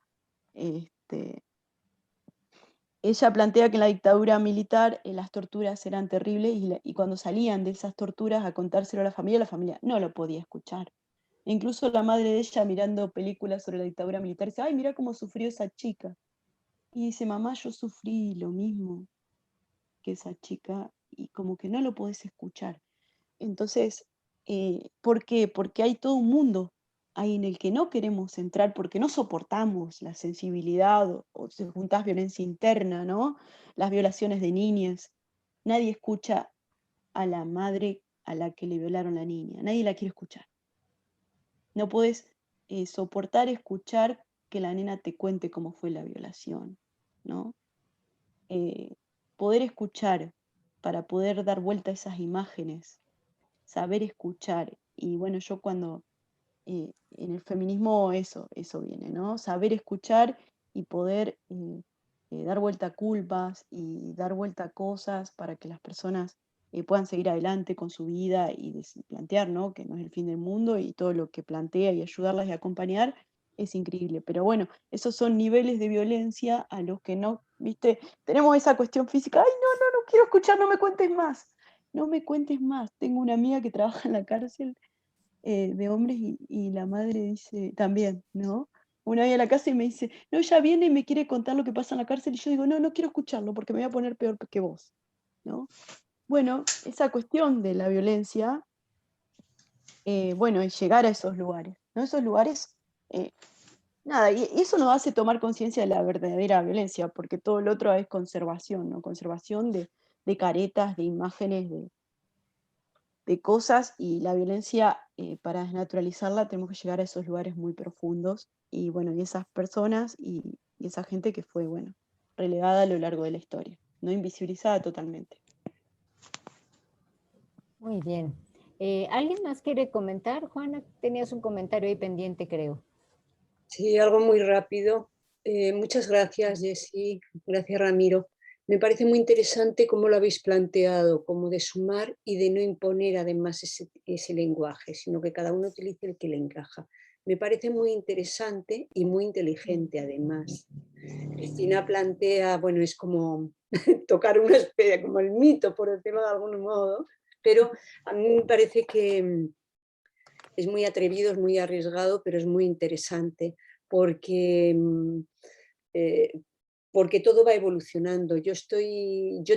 este, ella plantea que en la dictadura militar las torturas eran terribles y cuando salían de esas torturas a contárselo a la familia no lo podía escuchar. E incluso la madre de ella, mirando películas sobre la dictadura militar, dice, ay, mira cómo sufrió esa chica. Y dice, mamá, yo sufrí lo mismo que esa chica, y como que no lo podés escuchar. Entonces, ¿por qué? Porque hay todo un mundo ahí en el que no queremos entrar porque no soportamos la sensibilidad o si juntás violencia interna, ¿no? Las violaciones de niñas. Nadie escucha a la madre a la que le violaron la niña, nadie la quiere escuchar. No podés soportar escuchar que la nena te cuente cómo fue la violación, ¿no? Eh, Poder escuchar para poder dar vuelta a esas imágenes, saber escuchar. Y bueno, yo cuando en el feminismo eso viene, ¿no? Saber escuchar y poder dar vuelta a culpas y dar vuelta a cosas para que las personas puedan seguir adelante con su vida y plantear, ¿no? Que no es el fin del mundo y todo lo que plantea y ayudarlas y acompañar es increíble. Pero bueno, esos son niveles de violencia a los que no, viste, tenemos esa cuestión física, ay, no quiero escuchar, no me cuentes más. No me cuentes más. Tengo una amiga que trabaja en la cárcel de hombres y la madre dice también, ¿no? Una vez a la casa y me dice, no, ella viene y me quiere contar lo que pasa en la cárcel y yo digo, no, no quiero escucharlo porque me voy a poner peor que vos, ¿no? Bueno, esa cuestión de la violencia, bueno, es llegar a esos lugares, ¿no? Esos lugares, nada, y eso nos hace tomar conciencia de la verdadera violencia, porque todo lo otro es conservación, ¿no? Conservación de caretas, de imágenes, de cosas, y la violencia, para desnaturalizarla tenemos que llegar a esos lugares muy profundos, y bueno, y esas personas y esa gente que fue, bueno, relegada a lo largo de la historia, no invisibilizada totalmente. Muy bien. ¿Alguien más quiere comentar? Juana, tenías un comentario ahí pendiente, creo. Sí, algo muy rápido. Muchas gracias, Jessy. Gracias, Ramiro. Me parece muy interesante cómo lo habéis planteado, como de sumar y de no imponer además ese lenguaje, sino que cada uno utilice el que le encaja. Me parece muy interesante y muy inteligente además. Cristina plantea, bueno, es como tocar una especie, como el mito, por decirlo de algún modo, pero a mí me parece que es muy atrevido, es muy arriesgado, pero es muy interesante porque, porque todo va evolucionando. Yo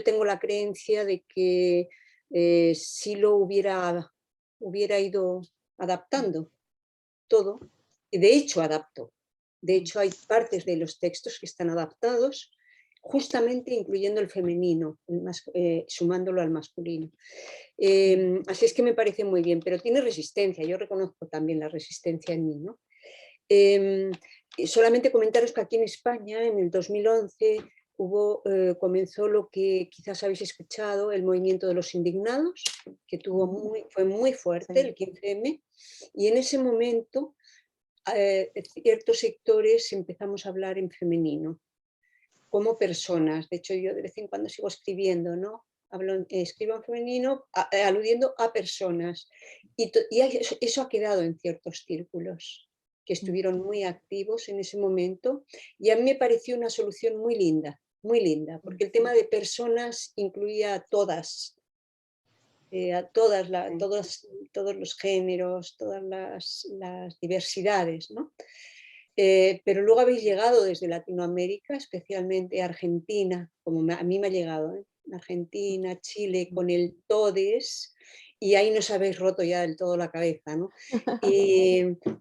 tengo la creencia de que si lo hubiera ido adaptando todo, y de hecho adapto. De hecho, hay partes de los textos que están adaptados, justamente incluyendo el femenino, sumándolo al masculino. Así es que me parece muy bien, pero tiene resistencia, yo reconozco también la resistencia en mí, ¿no? Solamente comentaros que aquí en España, en el 2011, comenzó lo que quizás habéis escuchado, el movimiento de los indignados, que fue muy fuerte, el 15M, y en ese momento ciertos sectores empezamos a hablar en femenino, como personas. De hecho, yo de vez en cuando sigo escribiendo, ¿no? Escribo en femenino aludiendo a personas. Y eso ha quedado en ciertos círculos que estuvieron muy activos en ese momento, y a mí me pareció una solución muy linda, porque el tema de personas incluía a todas, todos los géneros, todas las diversidades, ¿no? Pero luego habéis llegado desde Latinoamérica, especialmente Argentina, como a mí me ha llegado, ¿eh? Argentina, Chile, con el todes, y ahí nos habéis roto ya del todo la cabeza, ¿no?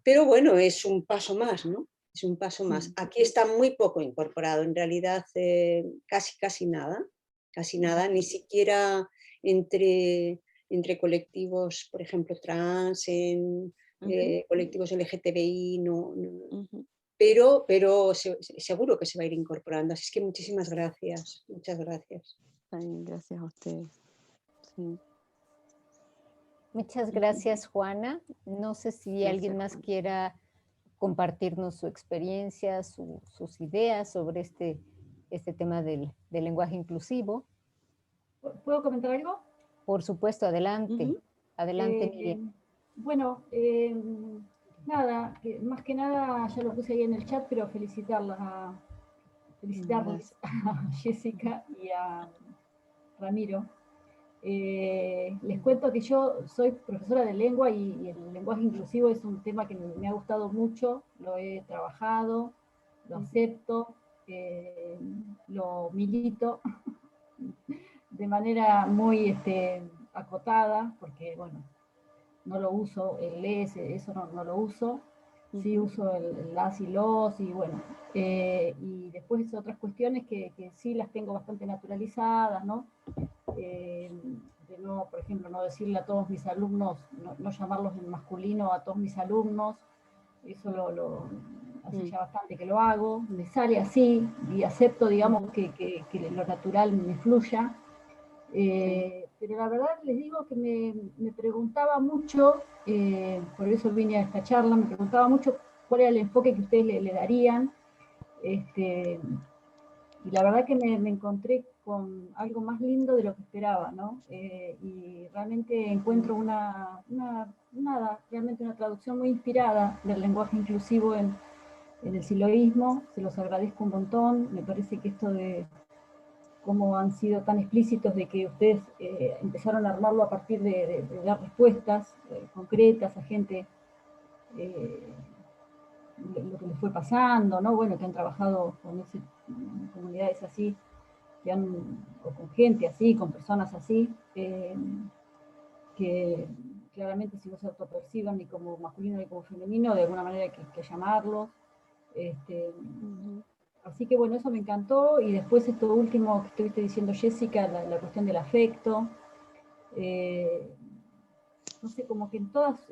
Pero bueno, es un paso más, ¿no? Es un paso más. Aquí está muy poco incorporado, en realidad casi nada, ni siquiera entre colectivos, por ejemplo, trans, colectivos LGTBI, no, pero seguro que se va a ir incorporando. Así es que muchísimas gracias, muchas gracias. También gracias a ustedes. Sí. Muchas gracias, Juana. No sé si alguien más quiera compartirnos su experiencia, sus ideas sobre este tema del lenguaje inclusivo. ¿Puedo comentar algo? Por supuesto, adelante. Adelante, Miriam. Bueno, nada, más que nada ya lo puse ahí en el chat, pero felicitarles a Jessica y a Ramiro. Les cuento que yo soy profesora de lengua y el lenguaje inclusivo es un tema que me ha gustado mucho, lo he trabajado, lo acepto, lo milito de manera muy acotada, porque bueno, no lo uso, el les, eso no lo uso, sí uso el las y los, y bueno, y después otras cuestiones que sí las tengo bastante naturalizadas, ¿no? De no, por ejemplo, no decirle a todos mis alumnos, no llamarlos en masculino a todos mis alumnos, eso hace ya bastante que lo hago, me sale así y acepto, digamos, que lo natural me fluya. Pero la verdad les digo que me preguntaba mucho, por eso vine a esta charla, me preguntaba mucho cuál era el enfoque que ustedes le darían, y la verdad que me encontré con algo más lindo de lo que esperaba, ¿no? Y realmente encuentro realmente una traducción muy inspirada del lenguaje inclusivo en el siloísmo. Se los agradezco un montón. Me parece que esto de cómo han sido tan explícitos de que ustedes empezaron a armarlo a partir de dar respuestas concretas a gente, lo que les fue pasando, ¿no? Bueno, que han trabajado con comunidades así, o con gente así, con personas así, que claramente si no se autoperciban ni como masculino ni como femenino, de alguna manera hay que llamarlos. Así que bueno, eso me encantó. Y después esto último que estuviste diciendo, Jessica, la cuestión del afecto. No sé, como que en todas,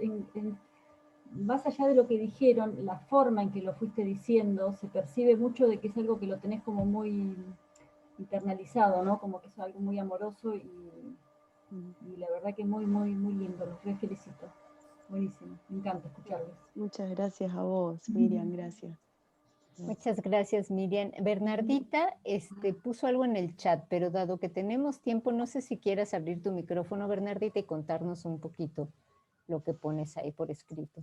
más allá de lo que dijeron, la forma en que lo fuiste diciendo, se percibe mucho de que es algo que lo tenés como muy internalizado, ¿no? Como que es algo muy amoroso y la verdad que muy, muy, muy lindo. Los felicito. Buenísimo, me encanta escucharlos. Muchas gracias a vos, Miriam, gracias. Muchas gracias, Miriam. Bernardita puso algo en el chat, pero dado que tenemos tiempo, no sé si quieras abrir tu micrófono, Bernardita, y contarnos un poquito lo que pones ahí por escrito.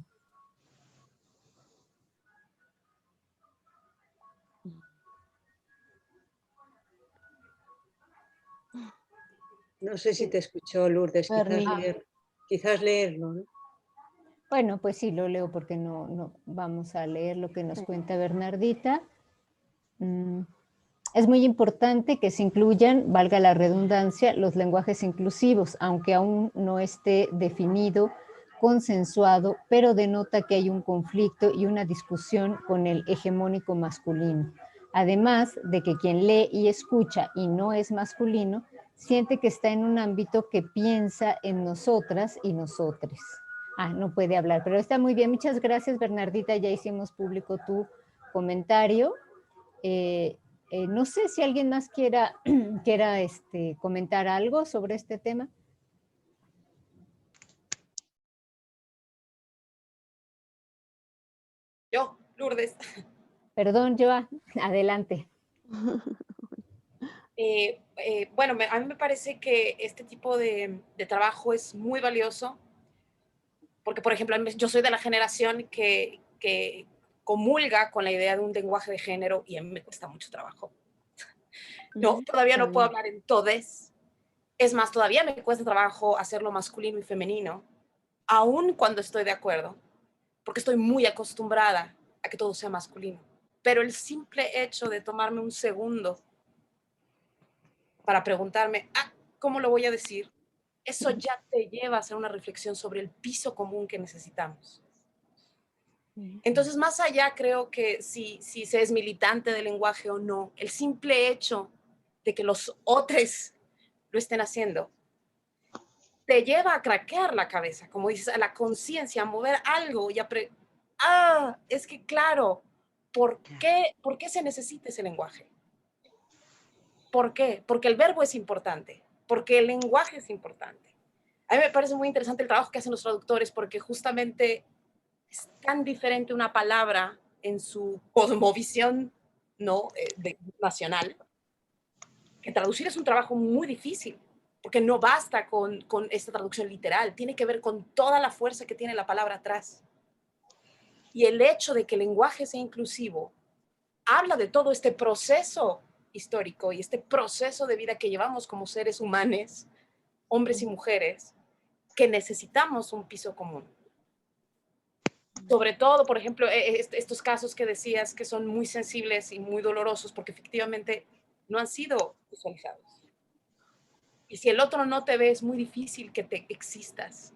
No sé si te escuchó, Lourdes, quizás leerlo, ¿no? Bueno, pues sí, lo leo porque no vamos a leer lo que nos cuenta Bernardita. Es muy importante que se incluyan, valga la redundancia, los lenguajes inclusivos, aunque aún no esté definido, consensuado, pero denota que hay un conflicto y una discusión con el hegemónico masculino. Además de que quien lee y escucha y no es masculino, siente que está en un ámbito que piensa en nosotras y nosotres. No puede hablar, pero está muy bien. Muchas gracias, Bernardita. Ya hicimos público tu comentario. No sé si alguien más quiera comentar algo sobre este tema. Yo, Lourdes. Perdón, Joa, adelante. Bueno, a mí me parece que este tipo de trabajo es muy valioso, porque, por ejemplo, yo soy de la generación que comulga con la idea de un lenguaje de género y a mí me cuesta mucho trabajo. No, todavía no puedo hablar en todes. Es más, todavía me cuesta trabajo hacerlo masculino y femenino, aun cuando estoy de acuerdo, porque estoy muy acostumbrada a que todo sea masculino. Pero el simple hecho de tomarme un segundo para preguntarme, ¿cómo lo voy a decir? Eso ya te lleva a hacer una reflexión sobre el piso común que necesitamos. Entonces, más allá, creo que si se es militante del lenguaje o no, el simple hecho de que los otros lo estén haciendo, te lleva a craquear la cabeza, como dices, a la conciencia, a mover algo y es que claro, ¿por qué se necesita ese lenguaje? ¿Por qué? Porque el verbo es importante, porque el lenguaje es importante. A mí me parece muy interesante el trabajo que hacen los traductores, porque justamente es tan diferente una palabra en su cosmovisión, ¿no? Nacional, que traducir es un trabajo muy difícil, porque no basta con esta traducción literal, tiene que ver con toda la fuerza que tiene la palabra atrás. Y el hecho de que el lenguaje sea inclusivo habla de todo este proceso histórico y este proceso de vida que llevamos como seres humanos, hombres y mujeres, que necesitamos un piso común. Sobre todo, por ejemplo, estos casos que decías que son muy sensibles y muy dolorosos porque efectivamente no han sido visualizados. Y si el otro no te ve, es muy difícil que te existas,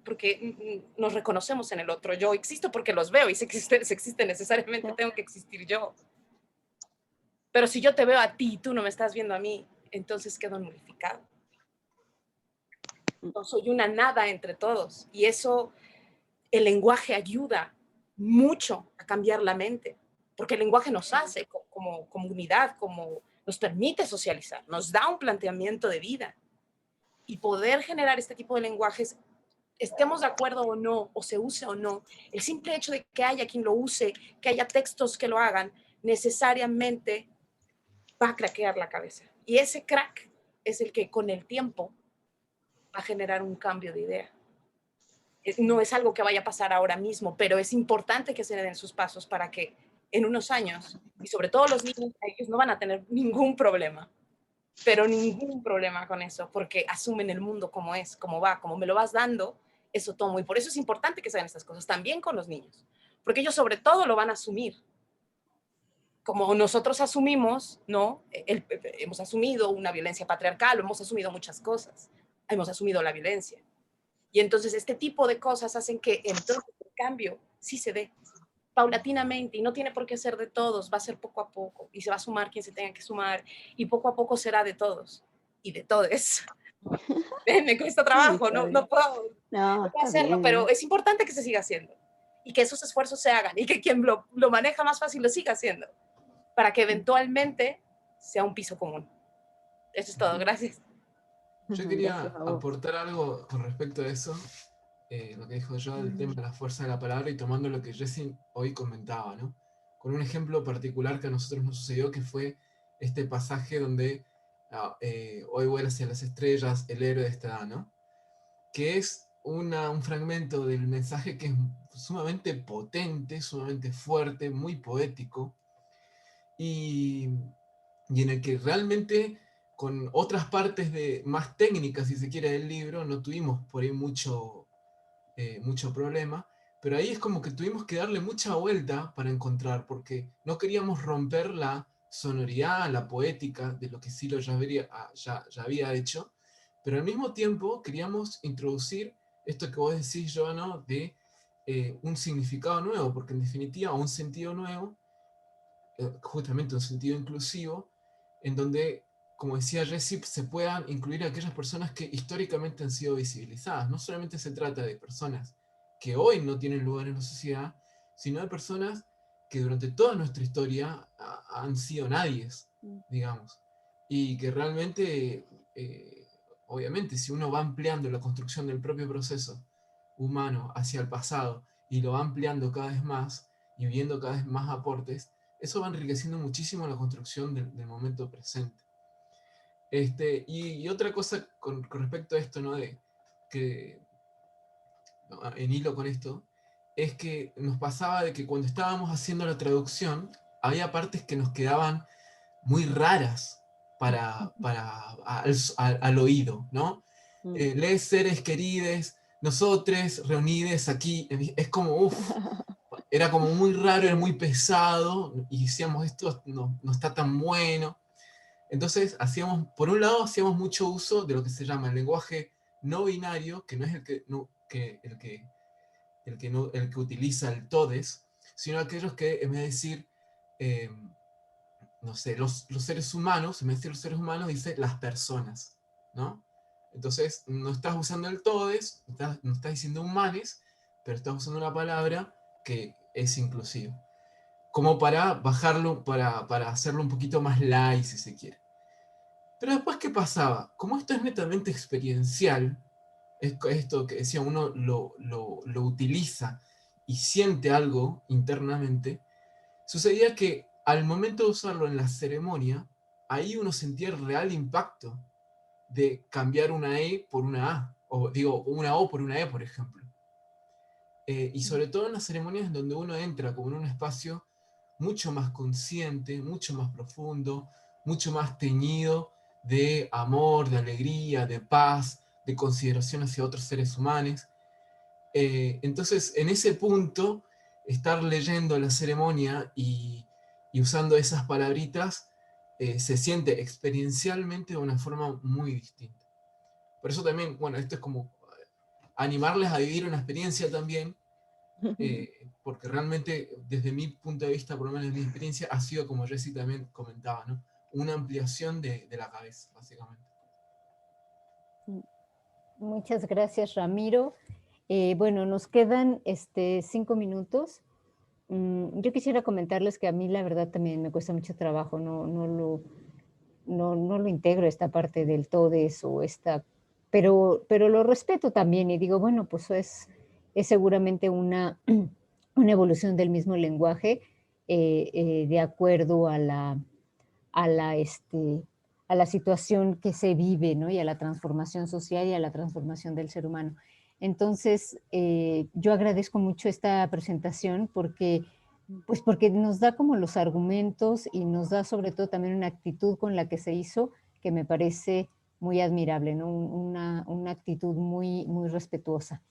porque nos reconocemos en el otro. Yo existo porque los veo y si existe necesariamente tengo que existir yo. Pero si yo te veo a ti y tú no me estás viendo a mí, entonces quedo nulificado. No soy una nada entre todos. Y eso, el lenguaje ayuda mucho a cambiar la mente, porque el lenguaje nos hace como comunidad, como nos permite socializar, nos da un planteamiento de vida. Y poder generar este tipo de lenguajes, estemos de acuerdo o no, o se use o no, el simple hecho de que haya quien lo use, que haya textos que lo hagan, necesariamente va a craquear la cabeza. Y ese crack es el que con el tiempo va a generar un cambio de idea. No es algo que vaya a pasar ahora mismo, pero es importante que se den sus pasos para que en unos años, y sobre todo los niños, ellos no van a tener ningún problema pero ningún problema con eso, porque asumen el mundo como es, como va, como me lo vas dando, eso tomo. Y por eso es importante que se hagan estas cosas también con los niños, porque ellos sobre todo lo van a asumir. Como nosotros asumimos, ¿no? Hemos asumido una violencia patriarcal, hemos asumido muchas cosas, hemos asumido la violencia. Y entonces este tipo de cosas hacen que entonces el cambio sí se dé paulatinamente, y no tiene por qué ser de todos, va a ser poco a poco, y se va a sumar quien se tenga que sumar, y poco a poco será de todos y de todes. Me cuesta trabajo, Sí, no puedo está hacerlo, bien. pero es importante que se siga haciendo y que esos esfuerzos se hagan y que quien lo maneja más fácil lo siga haciendo para que eventualmente sea un piso común. Eso es todo, gracias. Yo Gracias quería a vos. aportar algo con respecto a eso, lo que dijo yo del tema de la fuerza de la palabra y tomando lo que Jessie hoy comentaba, ¿no? Con un ejemplo particular que a nosotros nos sucedió, que fue este pasaje donde hoy vuela hacia las estrellas el héroe de esta edad, ¿no? Que es un fragmento del mensaje que es sumamente potente, sumamente fuerte, muy poético, y en el que realmente con otras partes más técnicas, si se quiere, del libro, no tuvimos por ahí mucho problema, pero ahí es como que tuvimos que darle mucha vuelta para encontrar, porque no queríamos romper la sonoridad, la poética de lo que Silo ya había hecho, pero al mismo tiempo queríamos introducir esto que vos decís, Joano, de un significado nuevo, porque en definitiva un sentido nuevo, justamente un sentido inclusivo, en donde, como decía Jessie, se puedan incluir a aquellas personas que históricamente han sido visibilizadas. No solamente se trata de personas que hoy no tienen lugar en la sociedad, sino de personas que durante toda nuestra historia han sido nadies, digamos. Y que realmente, obviamente, si uno va ampliando la construcción del propio proceso humano hacia el pasado y lo va ampliando cada vez más y viendo cada vez más aportes, eso va enriqueciendo muchísimo la construcción del momento presente. Y otra cosa con respecto a esto, ¿no? En hilo con esto, es que nos pasaba de que cuando estábamos haciendo la traducción, había partes que nos quedaban muy raras al oído, ¿no? Les seres querides, nosotros reunides aquí, es como, uff, era como muy raro, era muy pesado, y decíamos, esto no está tan bueno. Entonces, por un lado, hacíamos mucho uso de lo que se llama el lenguaje no binario, que no es el que utiliza el todes, sino aquellos que, en vez de decir, eh, no sé, los seres humanos, en vez de decir los seres humanos, dice las personas, ¿no? Entonces, no estás usando el todes, no estás diciendo humanes, pero estás usando una palabra que es inclusiva. Como para bajarlo, para hacerlo un poquito más light, si se quiere. Pero después, ¿qué pasaba? Como esto es netamente experiencial, esto que decía, uno lo utiliza y siente algo internamente, sucedía que al momento de usarlo en la ceremonia, ahí uno sentía el real impacto de cambiar una E por una A, o digo, una O por una E, por ejemplo. Y sobre todo en las ceremonias en donde uno entra como en un espacio mucho más consciente, mucho más profundo, mucho más teñido de amor, de alegría, de paz, de consideración hacia otros seres humanos. Entonces, en ese punto, estar leyendo la ceremonia y usando esas palabritas se siente experiencialmente de una forma muy distinta. Por eso también, bueno, esto es como animarles a vivir una experiencia también, porque realmente desde mi punto de vista, por lo menos en mi experiencia, ha sido, como Jessie también comentaba, ¿no? Una ampliación de la cabeza, básicamente. Muchas gracias, Ramiro. Bueno, nos quedan 5 minutos. Yo quisiera comentarles que a mí la verdad también me cuesta mucho trabajo, no lo integro esta parte del todes o pero lo respeto también y digo, bueno, pues es seguramente una evolución del mismo lenguaje de acuerdo a la situación que se vive, ¿no? Y a la transformación social y a la transformación del ser humano. Entonces, yo agradezco mucho esta presentación porque nos da como los argumentos y nos da sobre todo también una actitud con la que se hizo que me parece muy admirable, ¿no? Una actitud muy, muy respetuosa.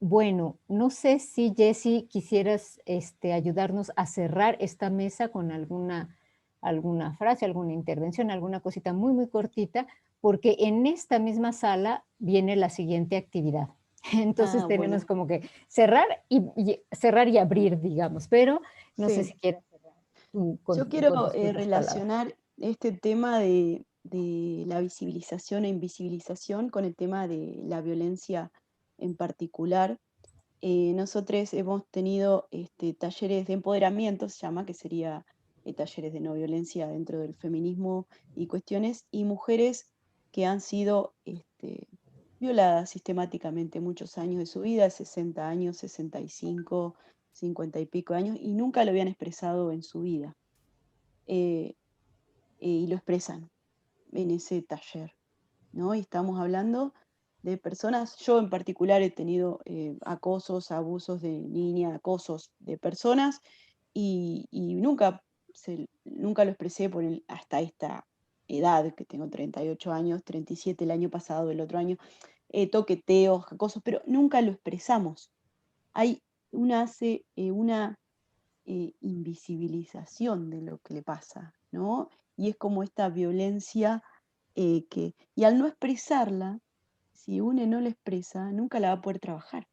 Bueno, no sé si Jessy quisieras ayudarnos a cerrar esta mesa con alguna frase, alguna intervención, alguna cosita muy, muy cortita, porque en esta misma sala viene la siguiente actividad. Entonces tenemos Bueno, como que cerrar cerrar y abrir, digamos, pero no sé si sí. quieres cerrar tú Yo con quiero tus propias palabras. relacionar este tema de la visibilización e invisibilización con el tema de la violencia en particular. Nosotros hemos tenido talleres de empoderamiento, se llama, que sería talleres de no violencia dentro del feminismo y cuestiones, y mujeres que han sido violadas sistemáticamente muchos años de su vida, 60 años, 65, 50 y pico años, y nunca lo habían expresado en su vida. eh, y lo expresan en ese taller, ¿no? Y estamos hablando de personas, yo en particular he tenido acosos, abusos de niña, acosos de personas, y nunca, nunca lo expresé hasta esta edad, que tengo 38 años, 37 el año pasado, el otro año, toqueteos, acosos, pero nunca lo expresamos. Hay una invisibilización de lo que le pasa, ¿no? Y es como esta violencia y al no expresarla, si uno no la expresa, nunca la va a poder trabajar,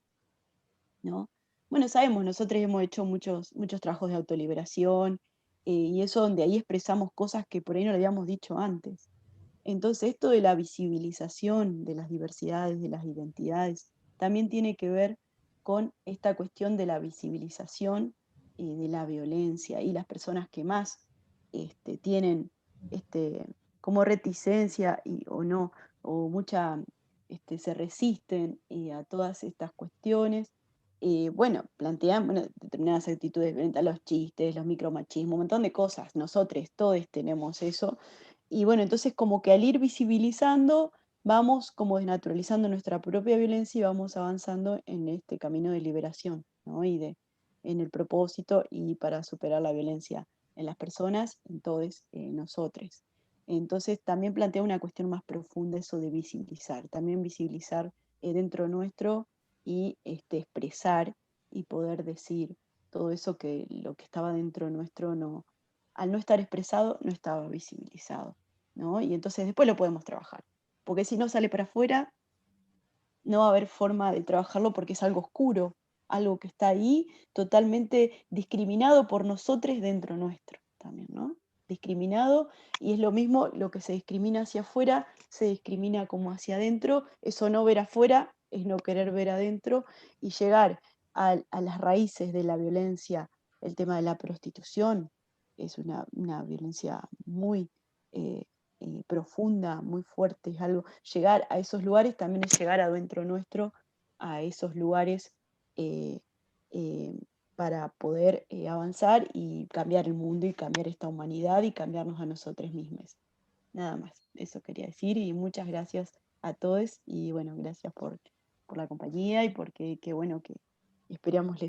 ¿no? Bueno, sabemos, nosotros hemos hecho muchos trabajos de autoliberación, y eso donde ahí expresamos cosas que por ahí no le habíamos dicho antes. Entonces, esto de la visibilización de las diversidades, de las identidades, también tiene que ver con esta cuestión de la visibilización de la violencia, y las personas que más tienen este, como reticencia o no, o mucha, se resisten a todas estas cuestiones. Bueno, plantean determinadas actitudes frente a los chistes, los micromachismos, un montón de cosas. Nosotros todos tenemos eso. Y bueno, entonces como que al ir visibilizando, vamos como desnaturalizando nuestra propia violencia y vamos avanzando en este camino de liberación, ¿no? En el propósito y para superar la violencia en las personas, en todos nosotros. Entonces también plantea una cuestión más profunda eso de visibilizar, también visibilizar dentro nuestro y expresar y poder decir todo eso que lo que estaba dentro nuestro no, al no estar expresado, no estaba visibilizado, ¿no? Y entonces después lo podemos trabajar, porque si no sale para afuera, no va a haber forma de trabajarlo porque es algo oscuro, algo que está ahí totalmente discriminado por nosotros dentro nuestro también, ¿no? Discriminado, y es lo mismo lo que se discrimina hacia afuera, se discrimina como hacia adentro, eso no ver afuera es no querer ver adentro, y llegar a las raíces de la violencia, el tema de la prostitución, es una violencia muy profunda, muy fuerte, es algo, llegar a esos lugares también es llegar adentro nuestro, a esos lugares eh, eh, para poder avanzar y cambiar el mundo y cambiar esta humanidad y cambiarnos a nosotros mismos. Nada más, eso quería decir, y muchas gracias a todos, y bueno, gracias por la compañía, y porque qué bueno que esperamos les